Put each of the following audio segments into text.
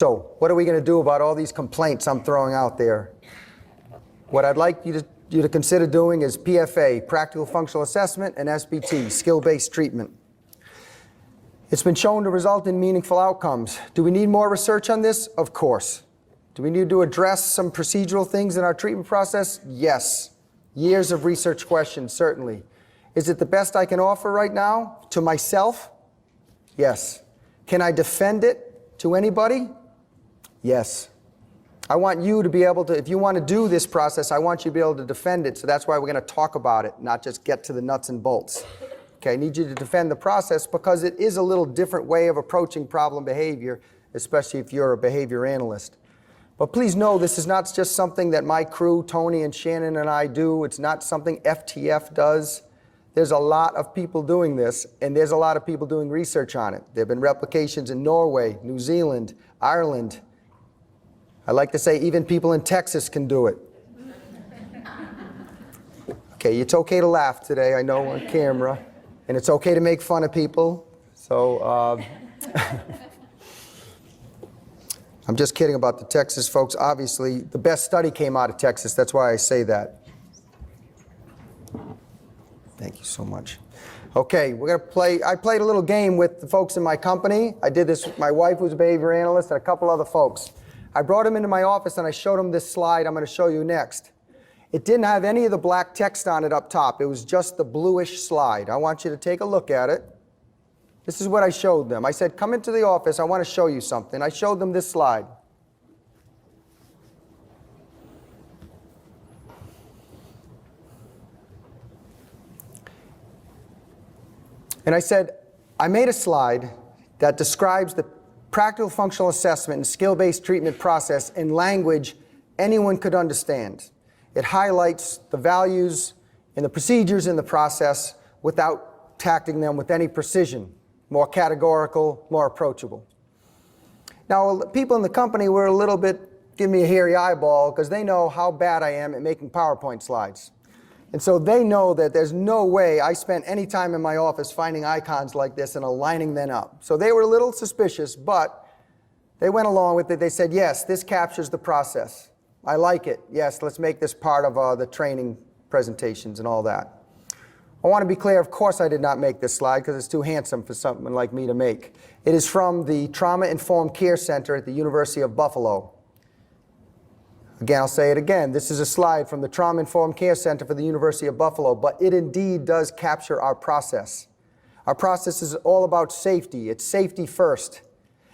So, what are we going to do about all these complaints I'm throwing out there? What I'd like you to consider doing is PFA, Practical Functional Assessment, and SBT, Skill-Based Treatment. It's been shown to result in meaningful outcomes. Do we need more research on this? Of course. Do we need to address some procedural things in our treatment process? Yes. Years of research questions, certainly. Is it the best I can offer right now to myself? Yes. Can I defend it to anybody? Yes. I want you to be able to, if you want to do this process, I want you to be able to defend it. So that's why we're going to talk about it, not just get to the nuts and bolts. Okay, I need you to defend the process because it is a little different way of approaching problem behavior, especially if you're a behavior analyst. But please know this is not just something that my crew, Tony and Shannon and I do. It's not something FTF does. There's a lot of people doing this, and there's a lot of people doing research on it. There have been replications in Norway, New Zealand, Ireland. I like to say even people in Texas can do it. Okay, it's okay to laugh today, I know, on camera. And it's okay to make fun of people. So I'm just kidding about the Texas folks. Obviously, the best study came out of Texas. That's why I say that. Thank you so much. Okay, we're going to play. I played a little game with the folks in my company. I did this with my wife, who's a behavior analyst, and a couple other folks. I brought them into my office and I showed them this slide I'm going to show you next. It didn't have any of the black text on it up top. It was just the bluish slide. I want you to take a look at it. This is what I showed them. I said, come into the office. I want to show you something. I showed them this slide. And I said, I made a slide that describes the practical functional assessment and skill-based treatment process in language anyone could understand. It highlights the values and the procedures in the process without tacking them with any precision, more categorical, more approachable. Now, people in the company were a little bit, give me a hairy eyeball, because they know how bad I am at making PowerPoint slides. And so they know that there's no way I spent any time in my office finding icons like this and aligning them up. So they were a little suspicious, but they went along with it. They said, yes, this captures the process. I like it. Yes, let's make this part of the training presentations and all that. I want to be clear, of course I did not make this slide because it's too handsome for someone like me to make. It is from the Trauma-Informed Care Center at the University of Buffalo. Again, I'll say it again. This is a slide from the Trauma-Informed Care Center for the University of Buffalo, but it indeed does capture our process. Our process is all about safety. It's safety first.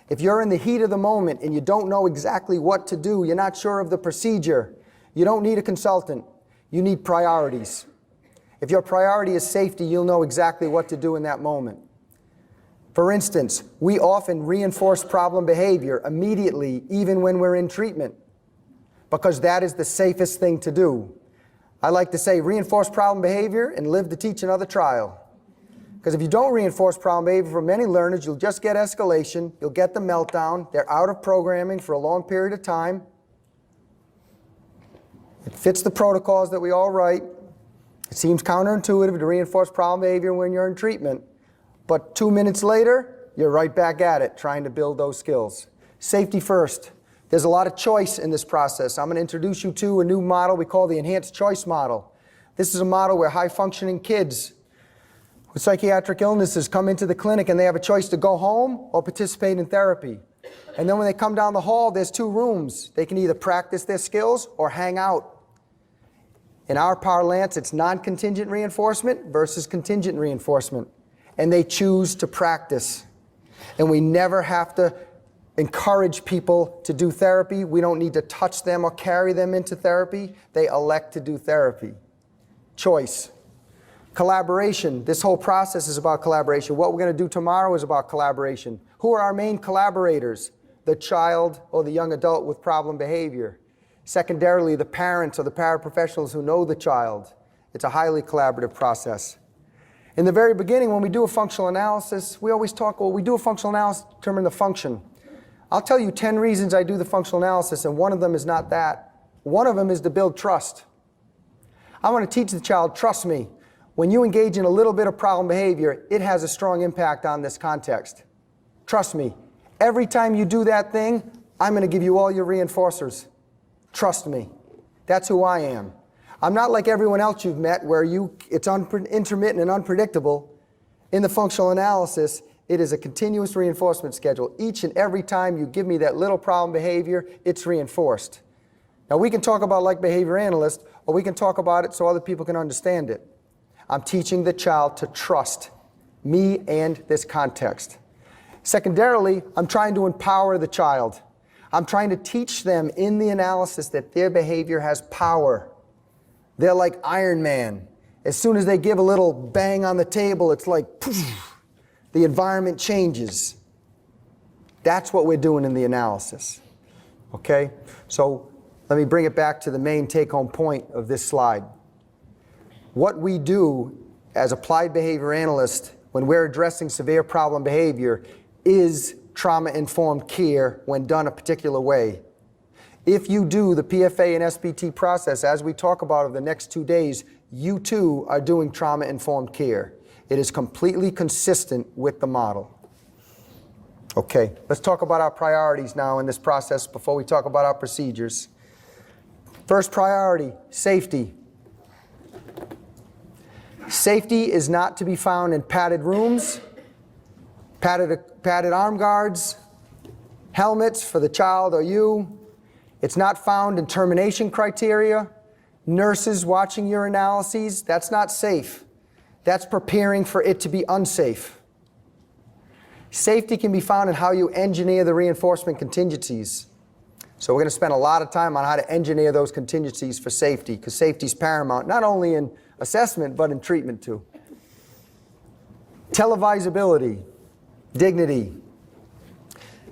If you're in the heat of the moment and you don't know exactly what to do, you're not sure of the procedure, you don't need a consultant. You need priorities. If your priority is safety, you'll know exactly what to do in that moment. For instance, we often reinforce problem behavior immediately, even when we're in treatment, because that is the safest thing to do. I like to say reinforce problem behavior and live to teach another trial. Because if you don't reinforce problem behavior for many learners, you'll just get escalation, you'll get the meltdown, they're out of programming for a long period of time. It fits the protocols that we all write. It seems counterintuitive to reinforce problem behavior when you're in treatment, but 2 minutes later, you're right back at it, trying to build those skills. Safety first. There's a lot of choice in this process. I'm going to introduce you to a new model we call the enhanced choice model. This is a model where high-functioning kids with psychiatric illnesses come into the clinic and they have a choice to go home or participate in therapy. And then when they come down the hall, there's 2 rooms. They can either practice their skills or hang out. In our parlance, it's non-contingent reinforcement versus contingent reinforcement. And they choose to practice. And we never have to encourage people to do therapy. We don't need to touch them or carry them into therapy. They elect to do therapy. Choice. Collaboration. This whole process is about collaboration. What we're going to do tomorrow is about collaboration. Who are our main collaborators? The child or the young adult with problem behavior. Secondarily, the parents or the paraprofessionals who know the child. It's a highly collaborative process. In the very beginning, when we do a functional analysis, we always talk, well, we do a functional analysis to determine the function. I'll tell you 10 reasons I do the functional analysis, and one of them is not that. One of them is to build trust. I want to teach the child, trust me, when you engage in a little bit of problem behavior, it has a strong impact on this context. Trust me. Every time you do that thing, I'm going to give you all your reinforcers. Trust me. That's who I am. I'm not like everyone else you've met where it's intermittent and unpredictable. In the functional analysis, it is a continuous reinforcement schedule. Each and every time you give me that little problem behavior, it's reinforced. Now we can talk about like behavior analyst, or we can talk about it so other people can understand it. I'm teaching the child to trust me and this context. Secondarily, I'm trying to empower the child. I'm trying to teach them in the analysis that their behavior has power. They're like Iron Man. As soon as they give a little bang on the table, it's like, poof, the environment changes. That's what we're doing in the analysis. Okay? So let me bring it back to the main take-home point of this slide. What we do as applied behavior analysts when we're addressing severe problem behavior is trauma-informed care when done a particular way. If you do the PFA and SBT process, as we talk about over the next 2 days, you too are doing trauma-informed care. It is completely consistent with the model. Okay, let's talk about our priorities now in this process before we talk about our procedures. First priority, safety. Safety is not to be found in padded rooms, padded arm guards, helmets for the child or you. It's not found in termination criteria, nurses watching your analyses. That's not safe. That's preparing for it to be unsafe. Safety can be found in how you engineer the reinforcement contingencies. So we're going to spend a lot of time on how to engineer those contingencies for safety, because safety is paramount, not only in assessment, but in treatment too. Televisability, dignity.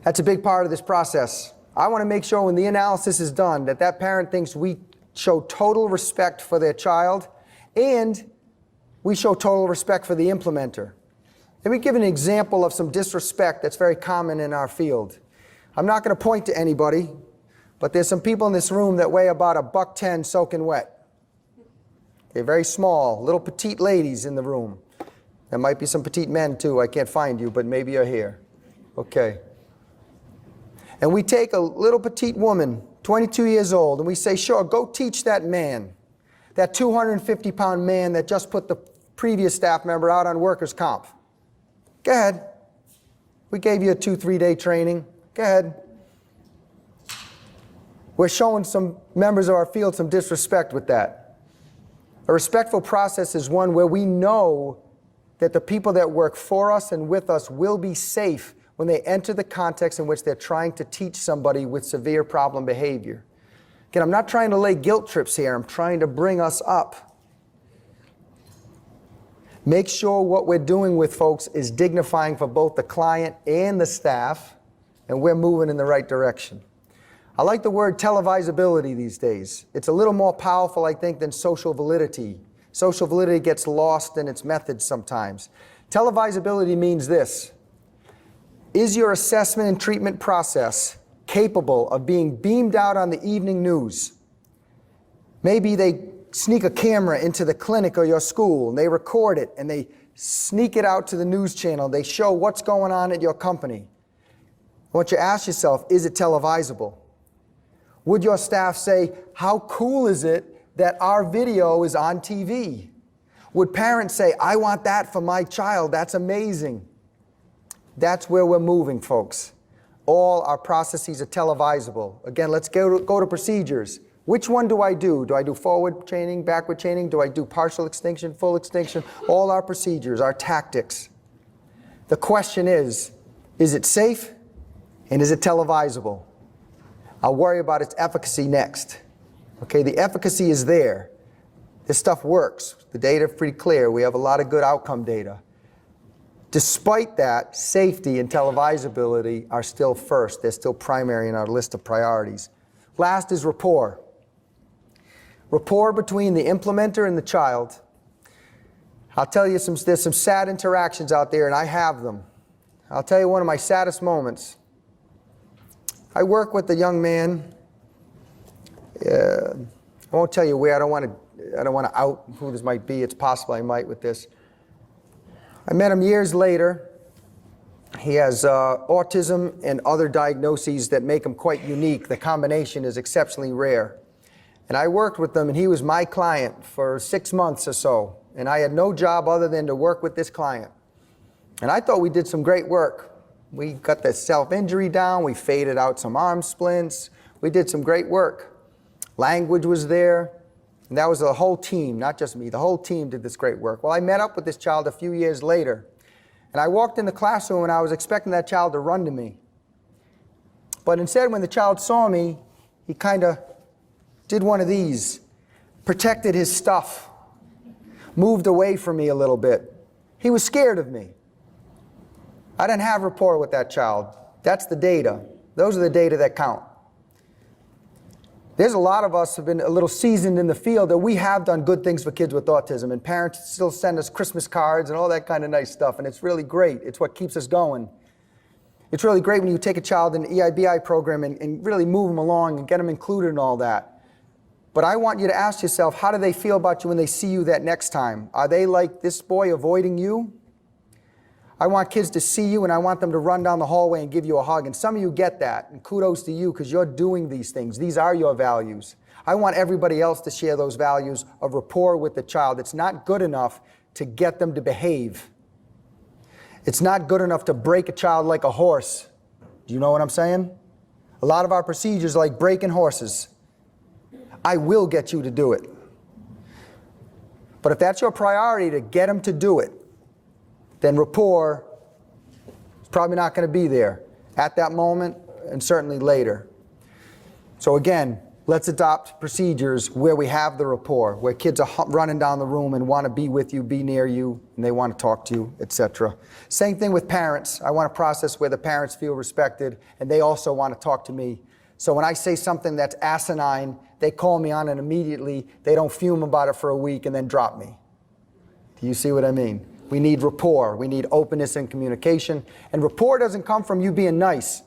That's a big part of this process. I want to make sure when the analysis is done that that parent thinks we show total respect for their child and we show total respect for the implementer. Let me give an example of some disrespect that's very common in our field. I'm not going to point to anybody, but there's some people in this room that weigh about $110 soaking wet. They're very small, little petite ladies in the room. There might be some petite men too. I can't find you, but maybe you're here. Okay. And we take a little petite woman, 22 years old, and we say, sure, go teach that man, that 250-pound man that just put the previous staff member out on workers' comp. Go ahead. We gave you a 2-3 day training. Go ahead. We're showing some members of our field some disrespect with that. A respectful process is one where we know that the people that work for us and with us will be safe when they enter the context in which they're trying to teach somebody with severe problem behavior. Again, I'm not trying to lay guilt trips here. I'm trying to bring us up. Make sure what we're doing with folks is dignifying for both the client and the staff, and we're moving in the right direction. I like the word televisability these days. It's a little more powerful, I think, than social validity. Social validity gets lost in its methods sometimes. Televisability means this. Is your assessment and treatment process capable of being beamed out on the evening news? Maybe they sneak a camera into the clinic or your school, and they record it, and they sneak it out to the news channel. They show what's going on at your company. I want you to ask yourself, is it televisable? Would your staff say, how cool is it that our video is on TV? Would parents say, I want that for my child, that's amazing? That's where we're moving, folks. All our processes are televisable. Again, let's go to procedures. Which one do I do? Do I do forward chaining, backward chaining? Do I do partial extinction, full extinction? All our procedures, our tactics. The question is it safe and is it televisable? I'll worry about its efficacy next. Okay, the efficacy is there. This stuff works. The data are pretty clear. We have a lot of good outcome data. Despite that, safety and televisability are still first. They're still primary in our list of priorities. Last is rapport. Rapport between the implementer and the child. I'll tell you there's some sad interactions out there, and I have them. I'll tell you one of my saddest moments. I work with a young man. I won't tell you where. I don't want to out who this might be. It's possible I might with this. I met him years later. He has autism and other diagnoses that make him quite unique. The combination is exceptionally rare. And I worked with him, and he was my client for 6 months or so. And I had no job other than to work with this client. And I thought we did some great work. We got the self-injury down, we faded out some arm splints, we did some great work. Language was there, and that was the whole team, not just me, the whole team did this great work. Well, I met up with this child a few years later, and I walked in the classroom and I was expecting that child to run to me. But instead, when the child saw me, he kind of did one of these, protected his stuff, moved away from me a little bit. He was scared of me. I didn't have rapport with that child. That's the data. Those are the data that count. There's a lot of us who have been a little seasoned in the field that we have done good things for kids with autism, and parents still send us Christmas cards and all that kind of nice stuff, and it's really great. It's what keeps us going. It's really great when you take a child in the EIBI program and really move them along and get them included in all that. But I want you to ask yourself, how do they feel about you when they see you that next time? Are they like this boy avoiding you? I want kids to see you, and I want them to run down the hallway and give you a hug. And some of you get that, and kudos to you because you're doing these things. These are your values. I want everybody else to share those values of rapport with the child. It's not good enough to get them to behave. It's not good enough to break a child like a horse. Do you know what I'm saying? A lot of our procedures are like breaking horses. I will get you to do it. But if that's your priority, to get them to do it, then rapport is probably not going to be there at that moment and certainly later. So again, let's adopt procedures where we have the rapport, where kids are running down the room and want to be with you, be near you, and they want to talk to you, etc. Same thing with parents. I want a process where the parents feel respected and they also want to talk to me. So when I say something that's asinine, they call me on it immediately. They don't fume about it for a week and then drop me. Do you see what I mean? We need rapport. We need openness and communication. And rapport doesn't come from you being nice.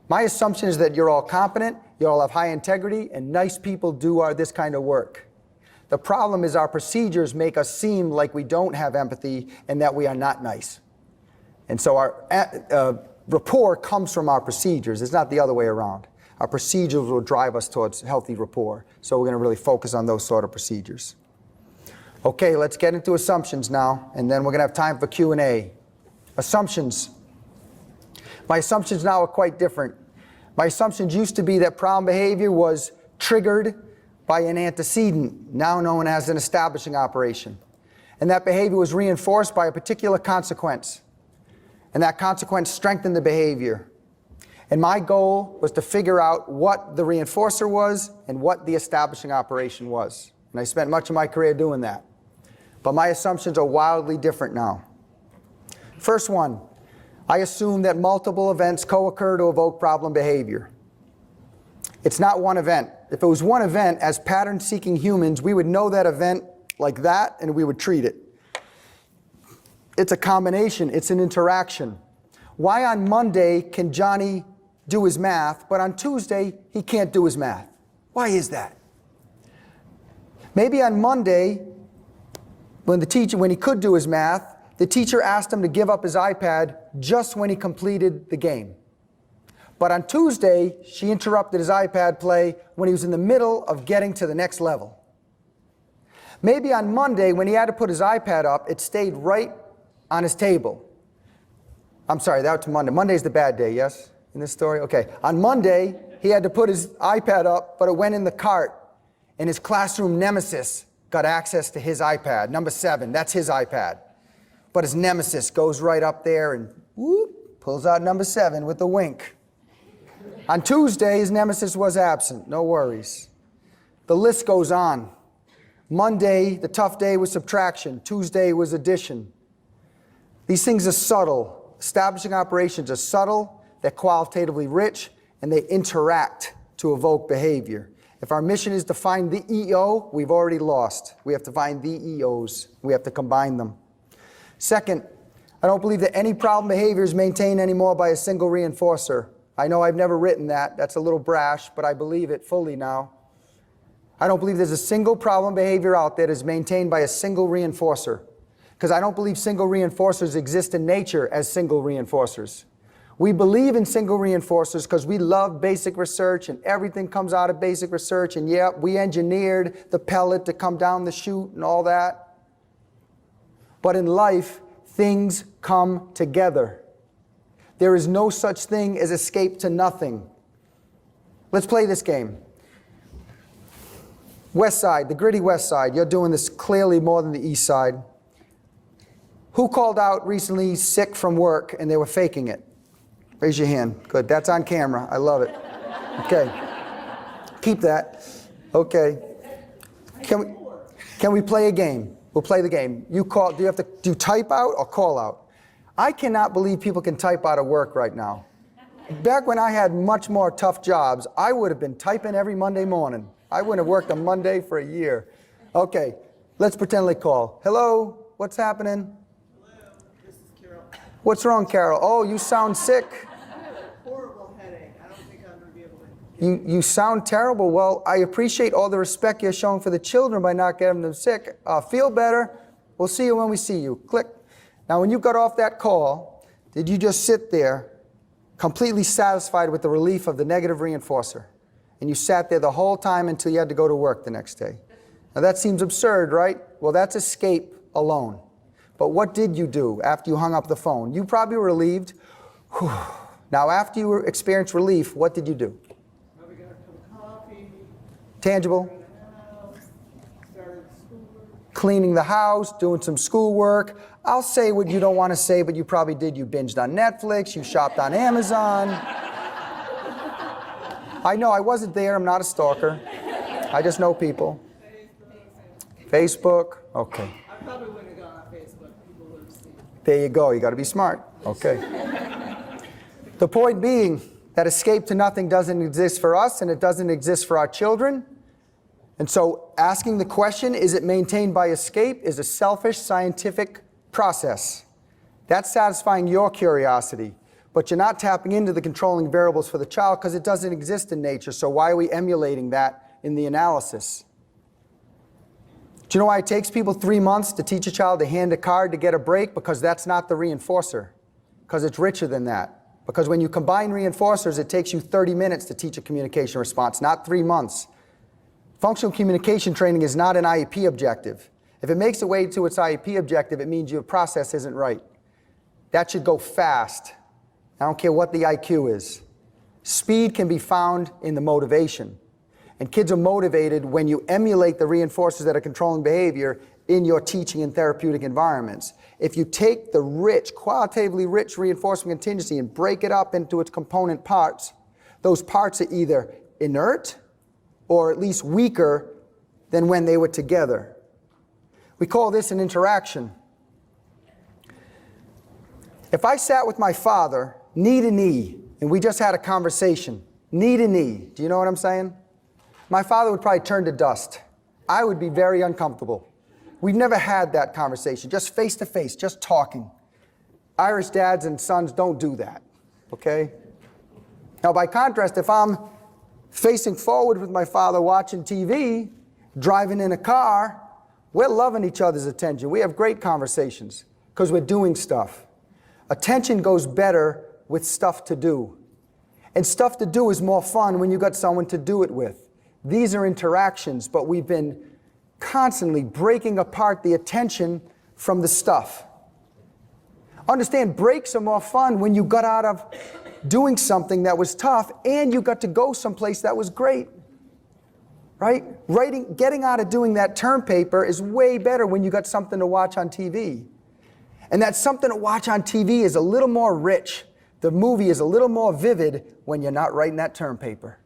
My assumption is that you're all competent, you all have high integrity, and nice people do this kind of work. The problem is our procedures make us seem like we don't have empathy and that we are not nice. And so our rapport comes from our procedures. It's not the other way around. Our procedures will drive us towards healthy rapport. So we're going to really focus on those sort of procedures. Okay, let's get into assumptions now, and then we're going to have time for Q&A. Assumptions. My assumptions now are quite different. My assumptions used to be that problem behavior was triggered by an antecedent, now known as an establishing operation. And that behavior was reinforced by a particular consequence. And that consequence strengthened the behavior. And my goal was to figure out what the reinforcer was and what the establishing operation was. And I spent much of my career doing that. But my assumptions are wildly different now. First one, I assume that multiple events co-occur to evoke problem behavior. It's not one event. If it was one event, as pattern-seeking humans, we would know that event like that and we would treat it. It's a combination. It's an interaction. Why on Monday can Johnny do his math, but on Tuesday he can't do his math? Why is that? Maybe on Monday, when he could do his math, the teacher asked him to give up his iPad just when he completed the game. But on Tuesday, she interrupted his iPad play when he was in the middle of getting to the next level. Maybe on Monday, when he had to put his iPad up, it stayed right on his table. I'm sorry, that was Monday. Monday's the bad day, yes? In this story? Okay. On Monday, he had to put his iPad up, but it went in the cart, and his classroom nemesis got access to his iPad. Number 7, that's his iPad. But his nemesis goes right up there and whoop, pulls out number 7 with a wink. On Tuesday, his nemesis was absent. No worries. The list goes on. Monday, the tough day was subtraction. Tuesday was addition. These things are subtle. Establishing operations are subtle, they're qualitatively rich, and they interact to evoke behavior. If our mission is to find the EO, we've already lost. We have to find the EOs. We have to combine them. Second, I don't believe that any problem behavior is maintained anymore by a single reinforcer. I know I've never written that. That's a little brash, but I believe it fully now. I don't believe there's a single problem behavior out there that is maintained by a single reinforcer. because I don't believe single reinforcers exist in nature as single reinforcers. We believe in single reinforcers because we love basic research and everything comes out of basic research, and yeah, we engineered the pellet to come down the chute and all that. But in life, things come together. There is no such thing as escape to nothing. Let's play this game. West Side, the gritty West Side. You're doing this clearly more than the East Side. Who called out recently sick from work and they were faking it? Raise your hand. Good. That's on camera. I love it. Okay. Keep that. Okay. Can we play a game? We'll play the game. You call. Do you have to do type out or call out? I cannot believe people can type out of work right now. Back when I had much more tough jobs, I would have been typing every Monday morning. I wouldn't have worked a Monday for a year. Okay, let's pretend they call. Hello, what's happening? Hello, this is Carol. What's wrong, Carol? Oh, you sound sick. I have a horrible headache. I don't think I'm going to be able to. You sound terrible. Well, I appreciate all the respect you're showing for the children by not getting them sick. Feel better. We'll see you when we see you. Click. Now, when you got off that call, did you just sit there completely satisfied with the relief of the negative reinforcer? And you sat there the whole time until you had to go to work the next day. Now, that seems absurd, right? Well, that's escape alone. But what did you do after you hung up the phone? You probably were relieved. Whew. Now, after you experienced relief, what did you do? We got a cup of coffee. Tangible? Started schoolwork. Cleaning the house, doing some schoolwork. I'll say what you don't want to say, but you probably did. You binged on Netflix, you shopped on Amazon. I know, I wasn't there, I'm not a stalker. I just know people. Facebook, okay. I probably wouldn't have gone on Facebook. People would have seen. There you go, you got to be smart. Okay. The point being that escape to nothing doesn't exist for us, and it doesn't exist for our children. And so asking the question, is it maintained by escape, is a selfish scientific process. That's satisfying your curiosity, but you're not tapping into the controlling variables for the child because it doesn't exist in nature, so why are we emulating that in the analysis? Do you know why it takes people 3 months to teach a child to hand a card to get a break? Because that's not the reinforcer, because it's richer than that. Because when you combine reinforcers, it takes you 30 minutes to teach a communication response, not 3 months. Functional communication training is not an IEP objective. If it makes its way to its IEP objective, it means your process isn't right. That should go fast. I don't care what the IQ is. Speed can be found in the motivation. And kids are motivated when you emulate the reinforcers that are controlling behavior in your teaching and therapeutic environments. If you take the rich, qualitatively rich reinforcement contingency and break it up into its component parts, those parts are either inert or at least weaker than when they were together. We call this an interaction. If I sat with my father, knee to knee, and we just had a conversation, knee to knee, do you know what I'm saying? My father would probably turn to dust. I would be very uncomfortable. We've never had that conversation, just face to face, just talking. Irish dads and sons don't do that, okay? Now, by contrast, if I'm facing forward with my father watching TV, driving in a car, we're loving each other's attention. We have great conversations because we're doing stuff. Attention goes better with stuff to do. And stuff to do is more fun when you got someone to do it with. These are interactions, but we've been constantly breaking apart the attention from the stuff. Understand, breaks are more fun when you got out of doing something that was tough and you got to go someplace that was great. Right? Getting out of doing that term paper is way better when you got something to watch on TV. And that something to watch on TV is a little more rich. The movie is a little more vivid when you're not writing that term paper.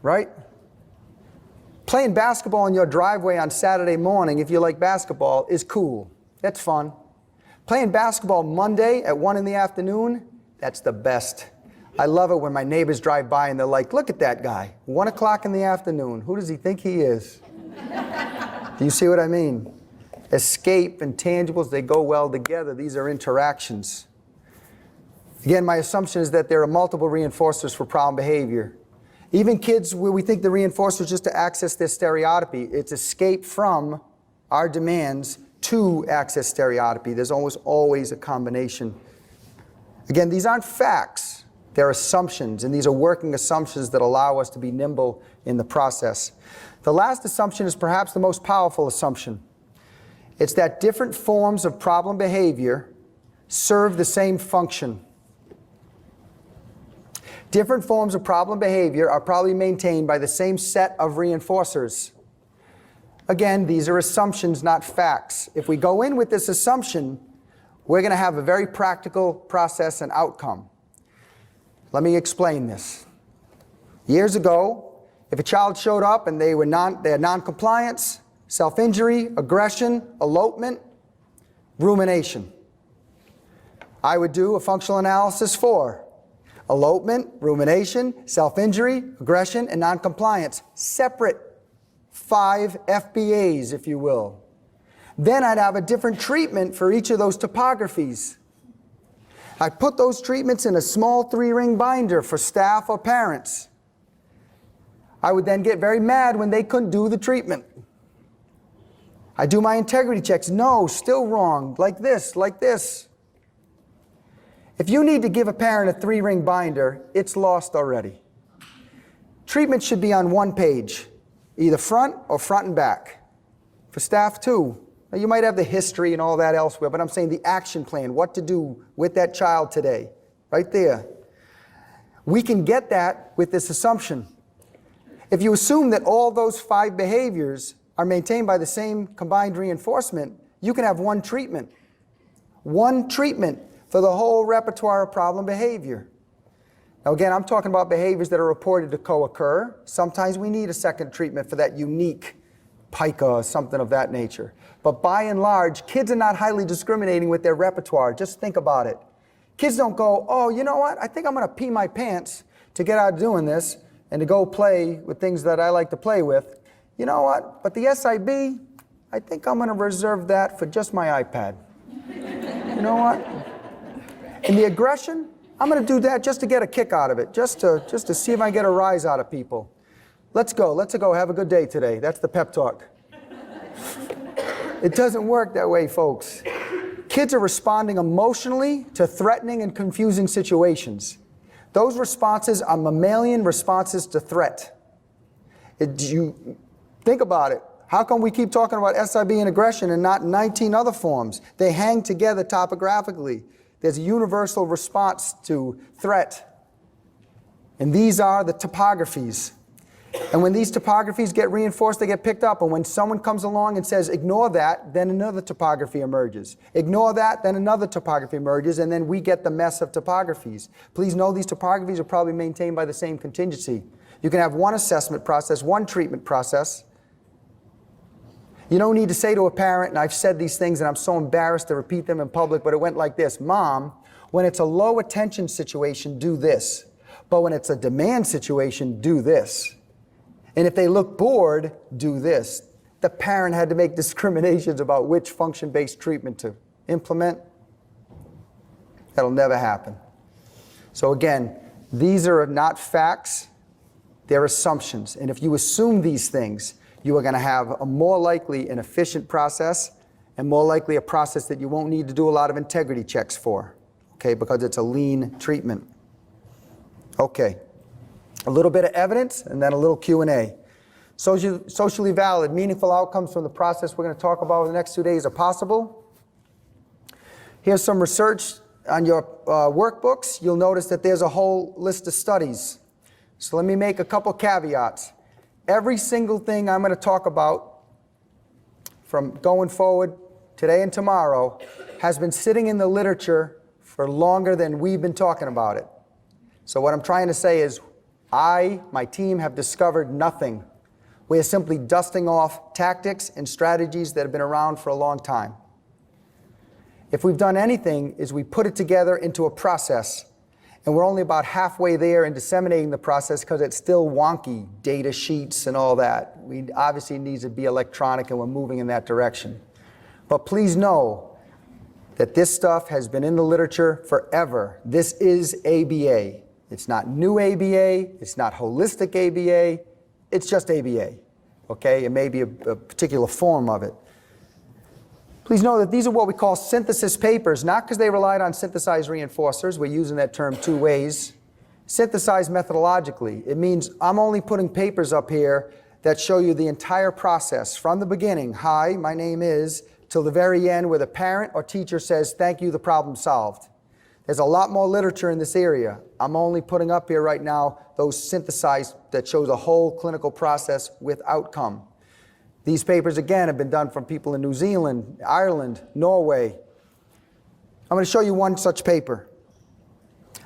Right? Playing basketball in your driveway on Saturday morning, if you like basketball, is cool. That's fun. Playing basketball Monday at 1 in the afternoon, that's the best. I love it when my neighbors drive by and they're like, look at that guy, 1 o'clock in the afternoon. Who does he think he is? Do you see what I mean? Escape and tangibles, they go well together. These are interactions. Again, my assumption is that there are multiple reinforcers for problem behavior. Even kids where we think the reinforcer is just to access their stereotypy, it's escape from our demands two-axis stereotypy. There's almost always a combination. Again, these aren't facts. They're assumptions, and these are working assumptions that allow us to be nimble in the process. The last assumption is perhaps the most powerful assumption. It's that different forms of problem behavior serve the same function. Different forms of problem behavior are probably maintained by the same set of reinforcers. Again, these are assumptions, not facts. If we go in with this assumption, we're going to have a very practical process and outcome. Let me explain this. Years ago, if a child showed up and they had non-compliance, self-injury, aggression, elopement, rumination, I would do a functional analysis for elopement, rumination, self-injury, aggression, and non-compliance. Separate 5 FBAs, if you will. Then I'd have a different treatment for each of those topographies. I'd put those treatments in a small 3-ring binder for staff or parents. I would then get very mad when they couldn't do the treatment. I do my integrity checks. No, still wrong. Like this, like this. If you need to give a parent a 3-ring binder, it's lost already. Treatment should be on one page, either front or front and back. For staff too. Now you might have the history and all that elsewhere, but I'm saying the action plan, what to do with that child today, right there. We can get that with this assumption. If you assume that all those 5 behaviors are maintained by the same combined reinforcement, you can have one treatment. One treatment for the whole repertoire of problem behavior. Now again, I'm talking about behaviors that are reported to co-occur. Sometimes we need a second treatment for that unique pica or something of that nature. But by and large, kids are not highly discriminating with their repertoire. Just think about it. Kids don't go, oh, you know what? I think I'm going to pee my pants to get out of doing this and to go play with things that I like to play with. You know what? But the SIB, I think I'm going to reserve that for just my iPad. You know what? And the aggression, I'm going to do that just to get a kick out of it, just to see if I get a rise out of people. Let's go, have a good day today. That's the pep talk. It doesn't work that way, folks. Kids are responding emotionally to threatening and confusing situations. Those responses are mammalian responses to threat. You think about it. How come we keep talking about SIB and aggression and not 19 other forms? They hang together topographically. There's a universal response to threat. And these are the topographies. And when these topographies get reinforced, they get picked up. And when someone comes along and says, ignore that, then another topography emerges. Ignore that, then another topography emerges, and then we get the mess of topographies. Please know these topographies are probably maintained by the same contingency. You can have one assessment process, one treatment process. You don't need to say to a parent, and I've said these things and I'm so embarrassed to repeat them in public, but it went like this. Mom, when it's a low attention situation, do this. But when it's a demand situation, do this. And if they look bored, do this. The parent had to make discriminations about which function-based treatment to implement. That'll never happen. So again, these are not facts, they're assumptions. And if you assume these things, you are going to have a more likely and efficient process, and more likely a process that you won't need to do a lot of integrity checks for, okay, because it's a lean treatment. Okay, a little bit of evidence and then a little Q&A. Socially valid, meaningful outcomes from the process we're going to talk about in the next 2 days are possible. Here's some research on your workbooks. You'll notice that there's a whole list of studies. So let me make a couple caveats. Every single thing I'm going to talk about from going forward today and tomorrow has been sitting in the literature for longer than we've been talking about it. So what I'm trying to say is my team have discovered nothing. We are simply dusting off tactics and strategies that have been around for a long time. If we've done anything, is we put it together into a process, and we're only about halfway there in disseminating the process because it's still wonky, data sheets and all that. We obviously need to be electronic, and we're moving in that direction. But please know that this stuff has been in the literature forever. This is ABA. It's not new ABA, it's not holistic ABA, it's just ABA, okay? It may be a particular form of it. Please know that these are what we call synthesis papers, not because they relied on synthesized reinforcers. We're using that term two ways. Synthesized methodologically. It means I'm only putting papers up here that show you the entire process from the beginning, hi, my name is, till the very end where the parent or teacher says, thank you, the problem solved. There's a lot more literature in this area. I'm only putting up here right now those synthesized that show the whole clinical process with outcome. These papers, again, have been done from people in New Zealand, Ireland, Norway. I'm going to show you one such paper.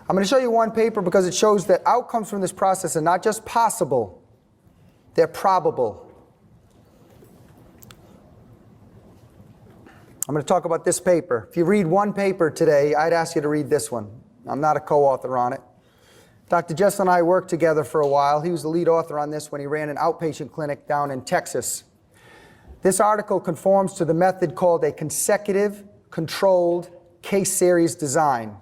I'm going to show you one paper because it shows that outcomes from this process are not just possible, they're probable. I'm going to talk about this paper. If you read one paper today, I'd ask you to read this one. I'm not a co-author on it. Dr. Jess and I worked together for a while. He was the lead author on this when he ran an outpatient clinic down in Texas. This article conforms to the method called a consecutive, controlled case series design.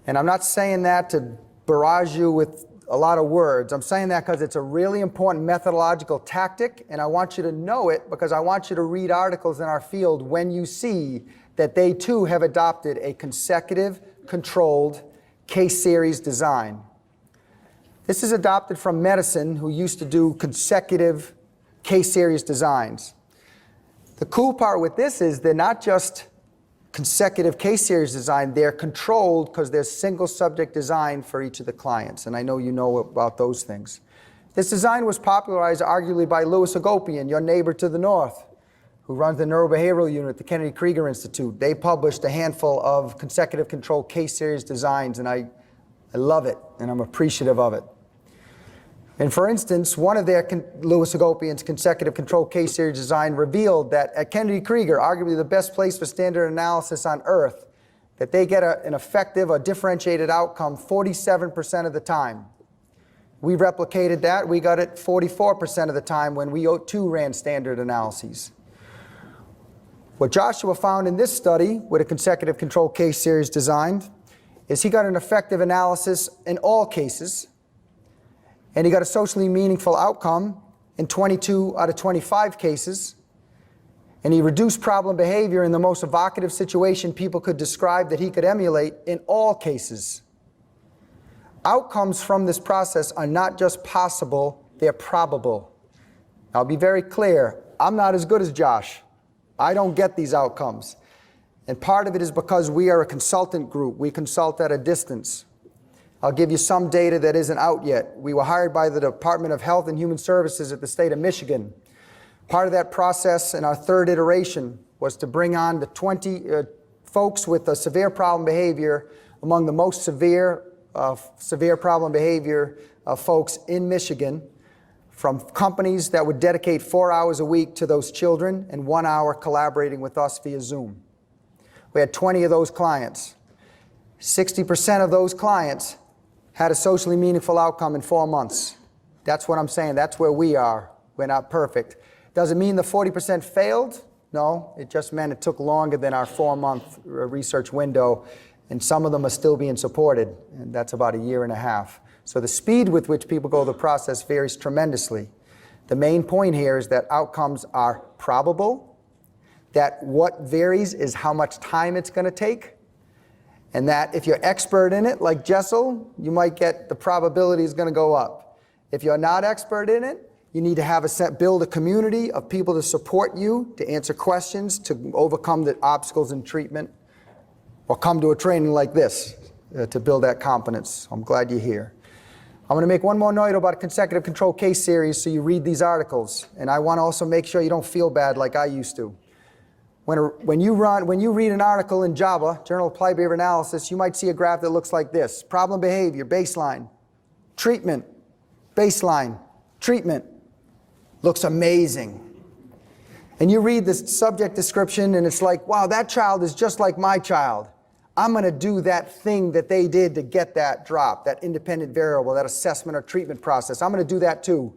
And I'm not saying that to barrage you with a lot of words. I'm saying that because it's a really important methodological tactic, and I want you to know it because I want you to read articles in our field when you see that they too have adopted a consecutive, controlled case series design. This is adopted from medicine, who used to do consecutive case series designs. The cool part with this is they're not just consecutive case series design, they're controlled because there's single subject design for each of the clients, and I know you know about those things. This design was popularized arguably by Louis Agopian, your neighbor to the north, who runs the neurobehavioral unit at the Kennedy Krieger Institute. They published a handful of consecutive control case series designs, and I love it, and I'm appreciative of it. And for instance, one of their Louis Agopian's consecutive control case series design revealed that at Kennedy Krieger, arguably the best place for standard analysis on earth, that they get an effective or differentiated outcome 47% of the time. We replicated that. We got it 44% of the time when we too ran standard analyses. What Joshua found in this study with a consecutive control case series design is he got an effective analysis in all cases, and he got a socially meaningful outcome in 22 out of 25 cases. And he reduced problem behavior in the most evocative situation people could describe that he could emulate in all cases. Outcomes from this process are not just possible, they're probable. I'll be very clear, I'm not as good as Josh. I don't get these outcomes. And part of it is because we are a consultant group. We consult at a distance. I'll give you some data that isn't out yet. We were hired by the Department of Health and Human Services at the state of Michigan. Part of that process in our third iteration was to bring on the 20 folks with a severe problem behavior, among the most severe problem behavior folks in Michigan, from companies that would dedicate 4 hours a week to those children and 1 hour collaborating with us via Zoom. We had 20 of those clients. 60% of those clients had a socially meaningful outcome in 4 months. That's what I'm saying. That's where we are. We're not perfect. Does it mean the 40% failed? No, it just meant it took longer than our 4-month research window, and some of them are still being supported, and that's about 1.5 years. So the speed with which people go through the process varies tremendously. The main point here is that outcomes are probable, that what varies is how much time it's going to take, and that if you're expert in it, like Jessel, you might get the probability is going to go up. If you're not expert in it, you need to have build a community of people to support you, to answer questions, to overcome the obstacles in treatment, or come to a training like this to build that competence. I'm glad you're here. I'm going to make one more note about a consecutive control case series so you read these articles. And I want to also make sure you don't feel bad like I used to. When you read an article in JABA, Journal of Applied Behavior Analysis, you might see a graph that looks like this. Problem behavior, baseline. Treatment, baseline. Treatment. Looks amazing. And you read this subject description and it's like, wow, that child is just like my child. I'm going to do that thing that they did to get that drop, that independent variable, that assessment or treatment process. I'm going to do that too.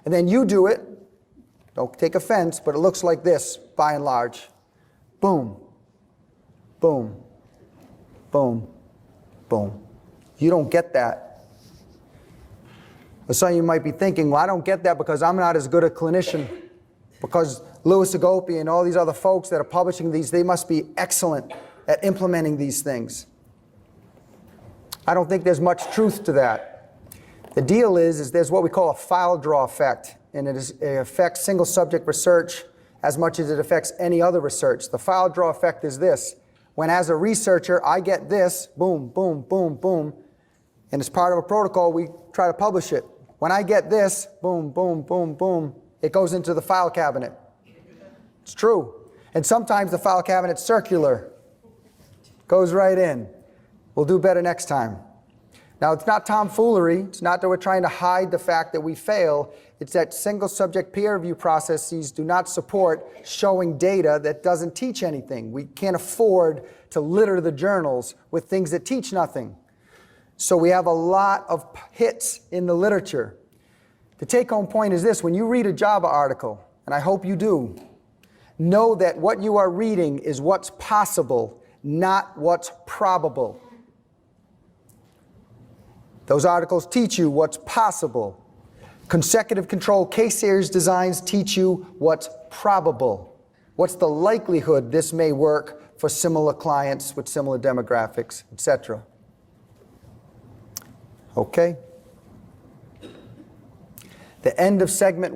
And then you do it. Don't take offense, but it looks like this by and large. Boom, boom, boom, boom. You don't get that. But some of you might be thinking, well, I don't get that because I'm not as good a clinician because Louis Agopi and all these other folks that are publishing these, they must be excellent at implementing these things. I don't think there's much truth to that. The deal is there's what we call a file draw effect, and it affects single subject research as much as it affects any other research. The file draw effect is this. When as a researcher I get this, boom, boom, boom, boom, and as part of a protocol we try to publish it. When I get this, boom, boom, boom, boom, it goes into the file cabinet. It's true. And sometimes the file cabinet's circular. Goes right in. We'll do better next time. Now, it's not tomfoolery. It's not that we're trying to hide the fact that we fail. It's that single subject peer review processes do not support showing data that doesn't teach anything. We can't afford to litter the journals with things that teach nothing. So we have a lot of hits in the literature. The take-home point is this: when you read a Java article, and I hope you do, know that what you are reading is what's possible, not what's probable. Those articles teach you what's possible. Consecutive control case series designs teach you what's probable. What's the likelihood this may work for similar clients with similar demographics, etc. Okay? The end of segment 1.